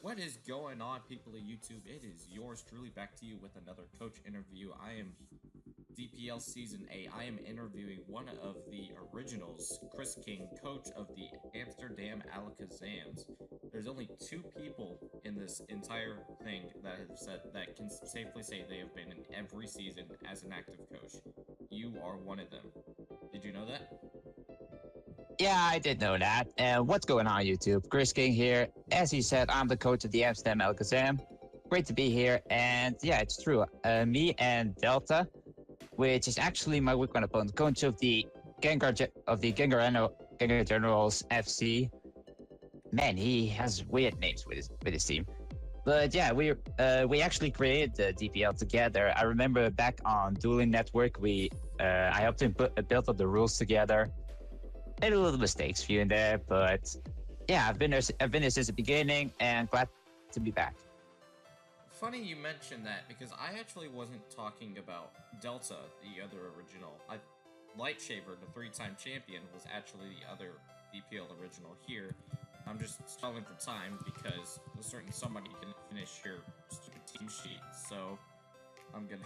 What is going on, people of YouTube? It is yours truly back to you with another coach interview. I am DPL Season 8. I am interviewing one of the originals, KrisKing, coach of the Amsterdam Alakazams. There's only two people in this entire thing that have said that can safely say they have been in every season as an active coach. You are one of them. Did you know that? Yeah, I did know that. What's going on, YouTube? KrisKing here. As he said, I'm the coach of the Amsterdam Alakazam. Great to be here. And yeah, it's true. Me and Delta, which is actually my week one opponent, coach of the Gengar Generals FC. Man, he has weird names with his team. But yeah, we actually created the DPL together. I remember back on Dueling Network, I helped him build up the rules together. Made a little mistakes here and there, but yeah, I've been there since the beginning, and glad to be back. Funny you mentioned that, because I actually wasn't talking about Delta, the other original. Lightshaver, the three-time champion, was actually the other DPL original here. I'm just stalling for time because a certain somebody didn't finish your stupid team sheet, so I'm gonna...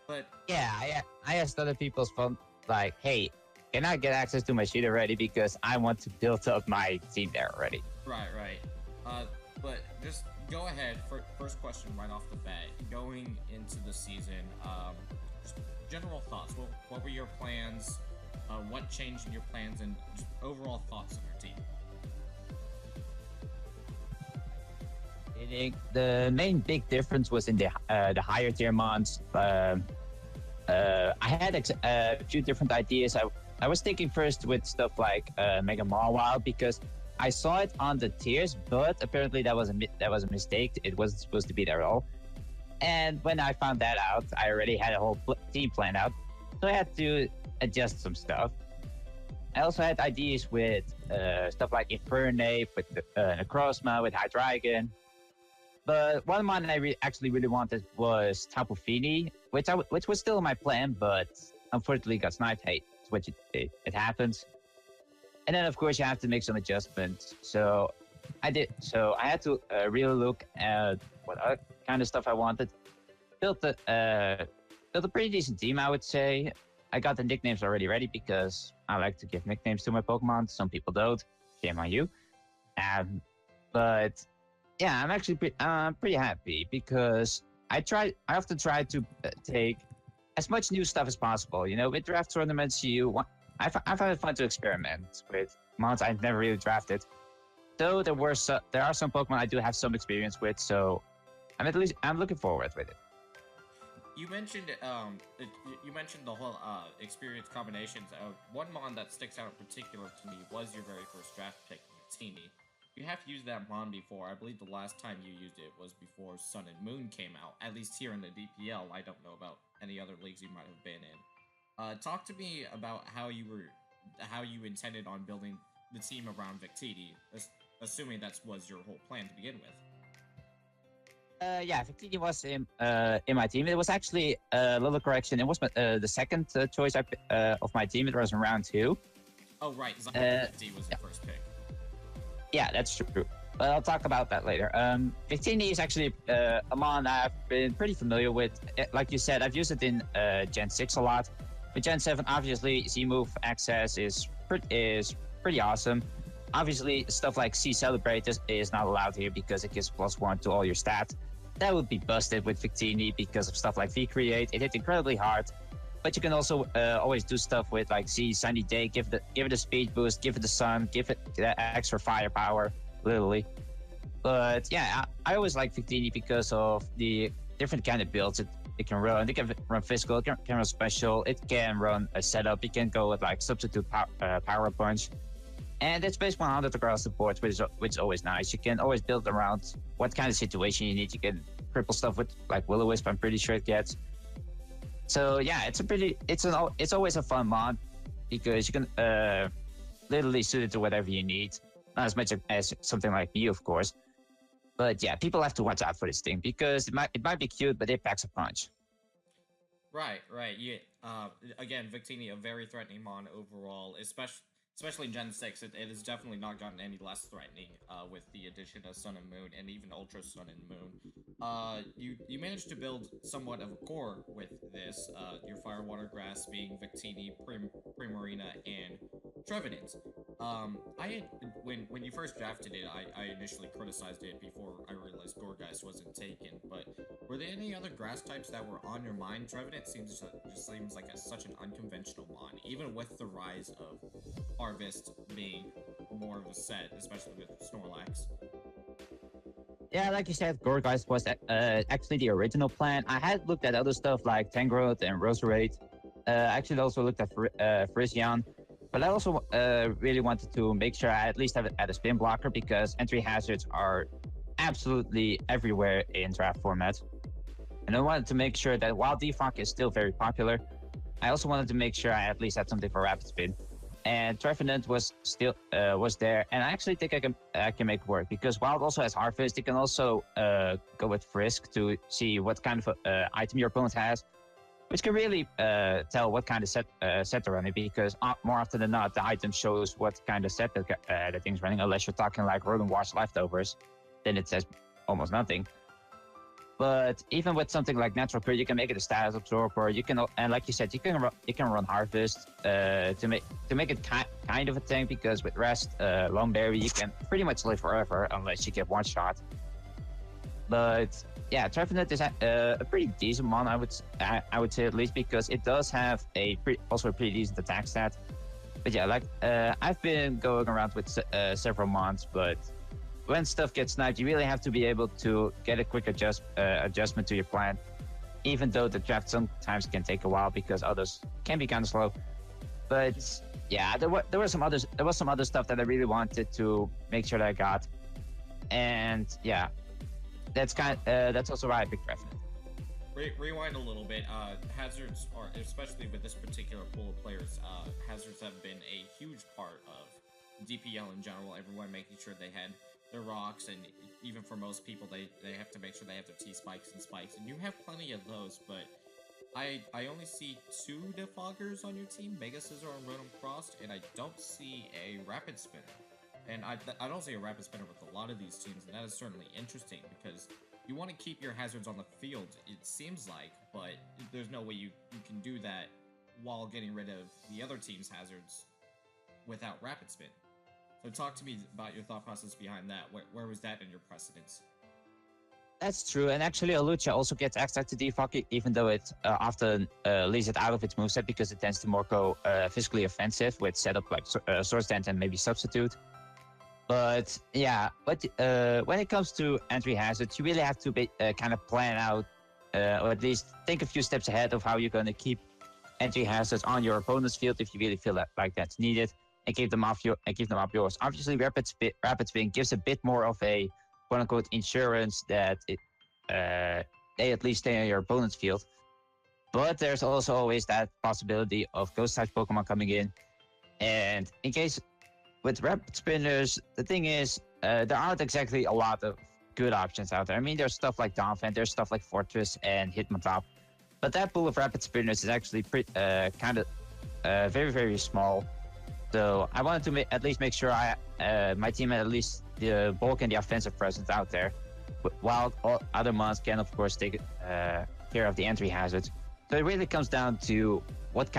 But... Yeah, I asked other people's phone, like, hey, can I get access to my sheet already, because I want to build up my team there already. Right. But just go ahead. First question right off the bat. Going into the season, just general thoughts. What were your plans? What changed in your plans, and just overall thoughts on your team? I think the main big difference was in the higher tier mons. I had a few different ideas. I was thinking first with stuff like Mega Mawile, because I saw it on the tiers, but apparently that was a mistake. It wasn't supposed to be there at all. And when I found that out, I already had a whole team planned out, so I had to adjust some stuff. I also had ideas with stuff like Infernape, with Necrozma, with Hydreigon. But one mon I actually really wanted was Tapu Fini, which was still in my plan, but unfortunately got sniped. Hey, it's what it happens. And then, of course, you have to make some adjustments. So I did. So I had to really look at what other kind of stuff I wanted. Built a pretty decent team, I would say. I got the nicknames already ready, because I like to give nicknames to my Pokemon. Some people don't. Shame on you. But yeah, I'm actually pretty happy, because I often try to take as much new stuff as possible. You know, with draft tournaments, I find it fun to experiment with mons I've never really drafted. Though there are some Pokemon I do have some experience with, so I'm looking forward with it. You mentioned the whole experience combinations. One mon that sticks out in particular to me was your very first draft pick, Victini. You have used that mon before. I believe the last time you used it was before Sun and Moon came out. At least here in the DPL. I don't know about any other leagues you might have been in. Talk to me about how you intended on building the team around Victini, assuming that was your whole plan to begin with. Yeah, Victini was in my team. It was actually a little correction. It was the second choice of my team. It was in round 2. Oh, right. Victini was the first pick. Yeah, that's true. But I'll talk about that later. Victini is actually a mon I've been pretty familiar with. Like you said, I've used it in Gen 6 a lot. With Gen 7, obviously, Z-Move access is pretty awesome. Obviously, stuff like C-Celebrate is not allowed here, because it gives +1 to all your stats. That would be busted with Victini because of stuff like V-Create. It hit incredibly hard. But you can also always do stuff with like Sunny Day, give it a speed boost, give it the sun, give it that extra firepower, literally. But yeah, I always like Victini because of the different kind of builds it can run. It can run physical, it can run special, it can run a setup, it can go with like substitute power punch. And it's based 100 across the board, which is always nice. You can always build around what kind of situation you need. You can cripple stuff with like Will-O-Wisp, I'm pretty sure it gets. So yeah, it's always a fun mod, because you can literally suit it to whatever you need. Not as much as something like me, of course. But yeah, people have to watch out for this thing, because it might be cute, but it packs a punch. Right. Yeah. Again, Victini, a very threatening mon overall, especially especially Gen 6, it has definitely not gotten any less threatening with the addition of Sun and Moon and even Ultra Sun and Moon. You managed to build somewhat of a core with this, your Fire Water Grass being Victini, Primarina, and Trevenant. I had, when you first drafted it, I initially criticized it before I realized Gourgeist wasn't taken, but were there any other grass types that were on your mind? Trevenant just seems like such an unconventional mon, even with the rise of Harvest being more of a set, especially with Snorlax. Yeah, like you said, Gourgeist was actually the original plan. I had looked at other stuff like Tangrowth and Roserade. I actually also looked at Frisian. But I also really wanted to make sure I at least have it at a spin blocker because entry hazards are absolutely everywhere in draft format. And I wanted to make sure that while Defunk is still very popular, I also wanted to make sure I at least had something for rapid spin. And Trevenant was still was there, and I actually think I can make it work because while it also has Harvest, you can also go with Frisk to see what kind of item your opponent has, which can really tell what kind of set they're running. Because more often than not, the item shows what kind of set that thing's running. Unless you're talking like Rotom-Wash leftovers, then it says almost nothing. But even with something like Natural Crit, you can make it a status absorber. You can, and like you said, you can run Harvest to make it kind of a thing. Because with Rest, Lone Berry, you can pretty much live forever unless you get one shot. But yeah, Trevenant is a pretty decent mon, I would say at least, because it does have also a pretty decent attack stat. But yeah, like I've been going around with several mons, but when stuff gets sniped, you really have to be able to get a quick adjustment to your plan, even though the draft sometimes can take a while because others can be kind of slow. But yeah, there was some other stuff that I really wanted to make sure that I got, and yeah, that's also why I picked Trevenant. Rewind a little bit. Hazards, or especially with this particular pool of players, hazards have been a huge part of DPL in general. Everyone making sure they had their rocks, and even for most people, they have to make sure they have their T-spikes and spikes, and you have plenty of those, but I only see 2 defoggers on your team, Mega Scissor and Rotom-Frost, and I don't see a Rapid Spinner. And I don't see a Rapid Spinner with a lot of these teams, and that is certainly interesting, because you want to keep your hazards on the field, it seems like, but there's no way you can do that while getting rid of the other team's hazards without Rapid Spin. So talk to me about your thought process behind that. Where was that in your precedence? That's true, and actually Alucha also gets access to defog, even though it often leaves it out of its moveset because it tends to more go physically offensive with setup like Source Dent and maybe Substitute. But yeah, when it comes to entry hazards, you really have to kind of plan out, or at least think a few steps ahead of how you're going to keep entry hazards on your opponent's field if you really feel like that's needed, and keep them off yours. Obviously, rapid spin gives a bit more of a quote unquote insurance that they at least stay on your opponent's field. But there's also always that possibility of ghost type Pokemon coming in, and in case. With rapid spinners, the thing is, there aren't exactly a lot of good options out there. I mean, there's stuff like Donphan, there's stuff like Fortress and Hitmontop, but that pool of rapid spinners is actually very, very small. So I wanted to at least make sure my team had at least the bulk and the offensive presence out there, while all other mons can, of course, take care of the entry hazards. So it really comes down to what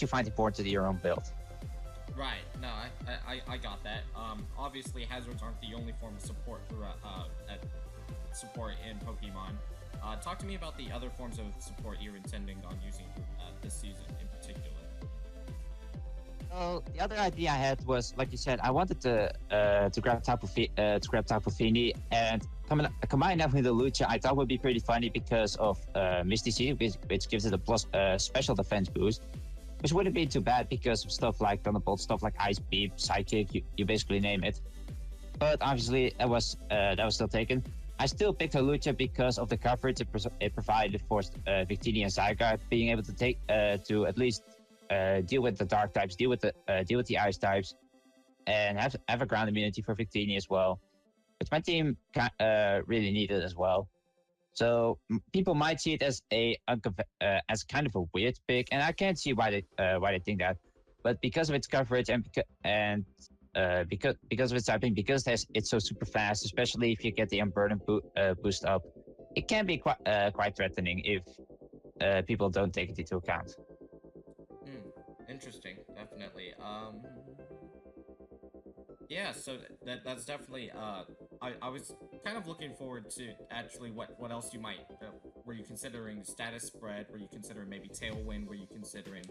you find important to your own build. Right. No, I got that. Obviously, hazards aren't the only form of support support in Pokemon. Talk to me about the other forms of support you're intending on using this season in particular. Well, the other idea I had was, like you said, I wanted to grab Tapu Fini and combine that with the Lucha. I thought would be pretty funny because of Misty Seed, which gives it a plus special defense boost. Which wouldn't be too bad because of stuff like Thunderbolt, stuff like Ice Beam, Psychic, you basically name it. But obviously that was still taken. I still picked Hawlucha because of the coverage it provided for Victini and Zygarde, being able to take to at least deal with the dark types, deal with the ice types, and have a ground immunity for Victini as well, which my team really needed as well. So people might see it as as kind of a weird pick, and I can't see why they think that. but because of its coverage because of its typing, because it's so super fast, especially if you get the unburden boost up, it can be quite threatening if people don't take it into account. Interesting, definitely. Yeah, so that's definitely I was kind of looking forward to actually what else you might were you considering status spread, were you considering maybe tailwind, were you considering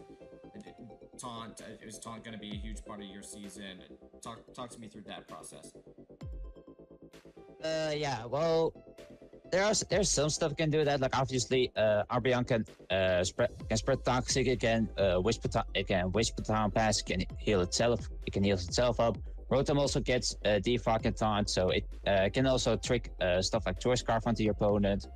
taunt, is taunt going to be a huge part of your season? Talk to me through that process. Yeah, well, there's some stuff can do that. Like obviously, Arbion can spread toxic. It can wish baton pass. It can heal itself. It can heal itself up. Rotom also gets defog and taunt, so it can also trick stuff like Choice Scarf onto your opponent.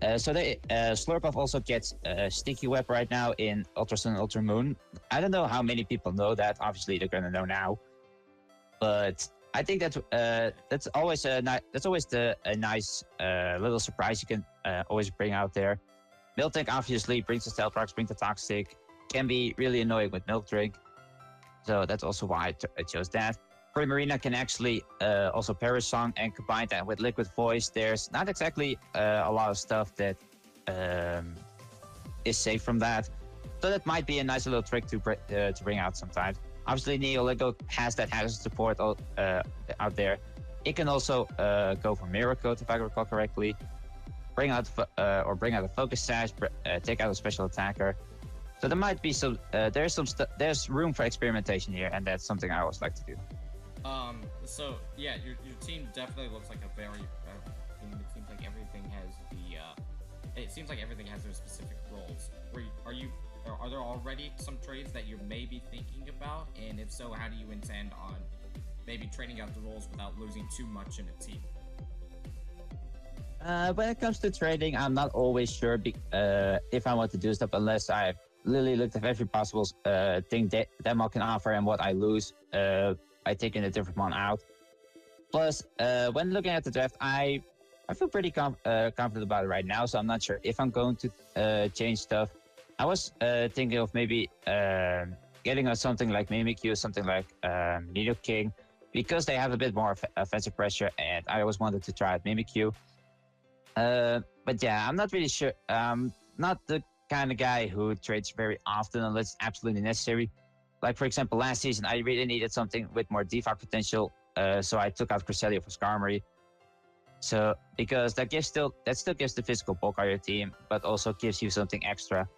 Slurpuff also gets Sticky Web right now in Ultra Sun and Ultra Moon. I don't know how many people know that. Obviously, they're gonna know now, but I think that's always a nice little surprise you can always bring out there. Miltank obviously brings the Stealth Rocks, brings the Toxic, can be really annoying with Milk Drink, so that's also why I chose that. Primarina can actually also Perish Song, and combine that with Liquid Voice. There's not exactly a lot of stuff that is safe from that, so that might be a nice little trick to bring out sometimes. Obviously, Neoligo has that hazard support out there. It can also go for Mirror Coat, if I recall correctly. Bring out a Focus Sash, take out a special attacker. So there might be some. There's room for experimentation here, and that's something I always like to do. So yeah, your team definitely looks like a very. It seems like everything has it seems like everything has their specific roles. Are there already some trades that you're maybe thinking about? And if so, how do you intend on maybe trading out the roles without losing too much in a team? When it comes to trading, I'm not always sure if I want to do stuff unless I've literally looked at every possible thing that Demo can offer and what I lose by taking a different one out. Plus, when looking at the draft, I feel pretty confident about it right now, so I'm not sure if I'm going to change stuff. I was thinking of maybe getting us something like Mimikyu, something like KrisKing, because they have a bit more offensive pressure, and I always wanted to try out Mimikyu. But yeah, I'm not really sure. Not the kind of guy who trades very often unless it's absolutely necessary. Like, for example, last season, I really needed something with more defog potential, so I took out Cresselia for Skarmory. So, because that still gives the physical bulk on your team, but also gives you something extra.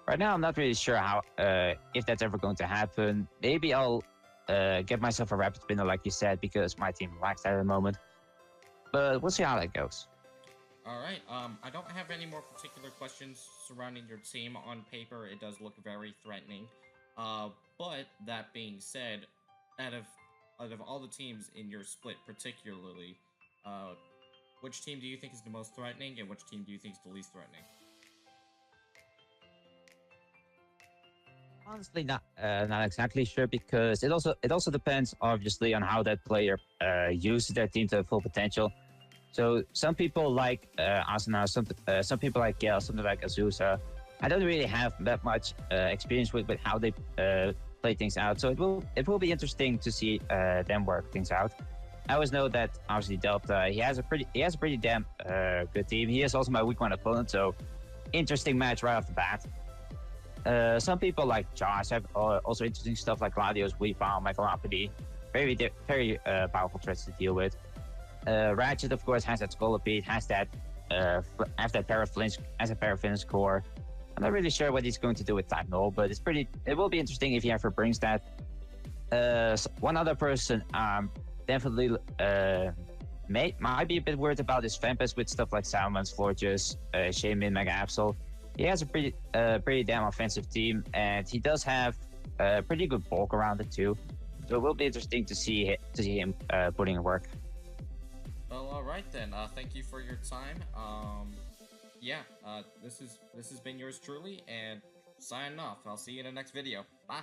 Right now, I'm not really sure how if that's ever going to happen. Maybe I'll get myself a Rapid Spinner, like you said, because my team lacks that at the moment. But we'll see how that goes. All right. I don't have any more particular questions surrounding your team. On paper, it does look very threatening. But that being said, out of all the teams in your split, particularly, which team do you think is the most threatening, and which team do you think is the least threatening? Honestly, not exactly sure, because it also depends obviously on how that player uses their team to their full potential. So some people like Asuna, some people like Gale, something like Azusa. I don't really have that much experience with how they play things out, so it will be interesting to see them work things out. I always know that obviously Delta he has a pretty damn good team. He is also my week one opponent, so interesting match right off the bat. Some people like Josh have also interesting stuff like Gladios, Weepal, Michelopody. Very powerful threats to deal with. Ratchet, of course, has that Scolipede, has that Paraflinch core. I'm not really sure what he's going to do with Type Null, but it will be interesting if he ever brings that. One other person definitely might be a bit worried about is Vampus with stuff like Salmons, Florges, Shaman, Mega Absol. He has a pretty damn offensive team, and he does have a pretty good bulk around it too. So it will be interesting to see him putting in work. Well, all right then. Thank you for your time. This has been yours truly, and signing off. I'll see you in the next video. Bye.